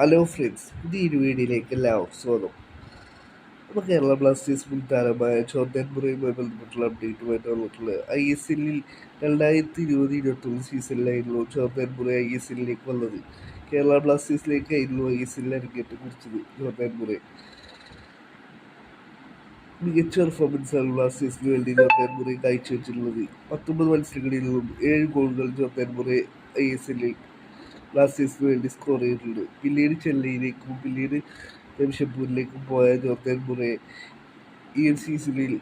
Hello friends, പുതിയൊരു വീഡിയോയിലേക്ക് എല്ലാവർക്കും സ്വാഗതം. അപ്പോൾ കേരള ബ്ലാസ്റ്റേഴ്സ് മുൻ താരമായ ജോർദാൻ മുറയുമായി ബന്ധപ്പെട്ടുള്ള അപ്ഡേറ്റുമായിട്ട് വന്നിട്ടുള്ളത്. ISL-ൽ 2020-21 സീസണിലായിരുന്നു ജോർദാൻ മുറ ISL-ലേക്ക് വന്നത്. കേരള ബ്ലാസ്റ്റേഴ്സിലേക്കായിരുന്നു ISL-ൽ അരങ്ങേറ്റം കുറിച്ചത്. ജോർദാൻ മുറ മികച്ച പെർഫോമൻസാണ് ബ്ലാസ്റ്റേഴ്സിന് വേണ്ടി ജോർദാൻ മുറ കാഴ്ചവെച്ചിട്ടുള്ളത്. 19 മത്സരങ്ങളിൽ നിന്നും 7 ഗോളുകൾ ജോർദാൻ മുറ ISL-ൽ ബ്ലാസ്റ്റേഴ്സിന് വേണ്ടി സ്കോർ ചെയ്തിട്ടുണ്ട്. പിന്നീട് ചെന്നൈയിലേക്കും പിന്നീട് ജംഷഡ്പൂരിലേക്കും പോയ ജോർദാൻ മുറ ഈ ഒരു സീസണിൽ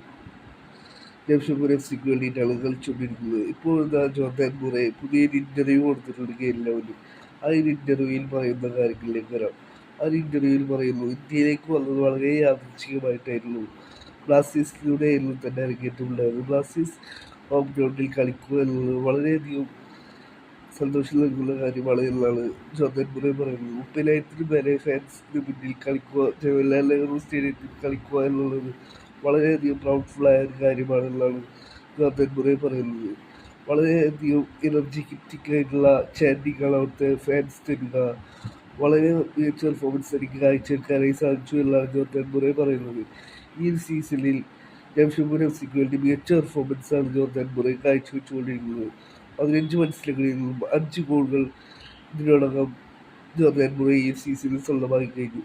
ജംഷഡ്പൂർ FC-ക്ക് വേണ്ടിയിട്ടാണ് കളിച്ചുകൊണ്ടിരിക്കുന്നത്. ഇപ്പോൾ ജോർദാൻ മുറ പുതിയൊരു ഇൻ്റർവ്യൂ കൊടുത്തിട്ടുണ്ട് KL11. ആ ഒരു ഇൻ്റർവ്യൂവിൽ പറയുന്ന കാര്യങ്ങളിലേക്ക് വരാം. ആ ഒരു ഇൻ്റർവ്യൂവിൽ പറയുന്നു, ഇന്ത്യയിലേക്ക് വന്നത് വളരെ യാദൃച്ഛികമായിട്ടായിരുന്നു. ബ്ലാസ്റ്റേഴ്സിലൂടെയായിരുന്നു തന്നെ അരങ്ങേറ്റമുണ്ടായത്. ബ്ലാസ്റ്റേഴ്സ് ഹോം ഗ്രൗണ്ടിൽ കളിക്കുക എന്നുള്ളത് വളരെയധികം സന്തോഷം നൽകുന്ന കാര്യമാണ് എന്നാണ് ജോർദാൻ മുറ പറയുന്നത്. 30,000-ന് മേലെ ഫാൻസിന് മുന്നിൽ കളിക്കുക, ജവഹർലാൽ നെഹ്റു സ്റ്റേഡിയത്തിൽ കളിക്കുക എന്നുള്ളത് വളരെയധികം പ്രൗഡ്ഫുള്ളായ ഒരു കാര്യമാണെന്നാണ് ജോർദാൻ മുറ പറയുന്നത്. വളരെയധികം എനർജറ്റിക് ആയിട്ടുള്ള ചാൻഡിങ്ങാണ് അവിടുത്തെ ഫാൻസ് തരിക. വളരെ മികച്ച പെർഫോമൻസ് എനിക്ക് കാഴ്ചവെക്കാനായി സാധിച്ചു എന്നാണ് ജോർദാൻ മുറ പറയുന്നത്. ഈ ഒരു സീസണിൽ ജംഷഡ്പൂർ FC-ക്ക് വേണ്ടി മികച്ച പെർഫോമൻസാണ് ജോർദാൻ മുറ കാഴ്ചവെച്ചുകൊണ്ടിരിക്കുന്നത്. 15 മത്സരങ്ങളിൽ നിന്നും 5 ഗോളുകൾ ഇതിനോടകം ജോർദാൻ മുറ ഈ സീസണിൽ സ്വന്തമാക്കി കഴിഞ്ഞു.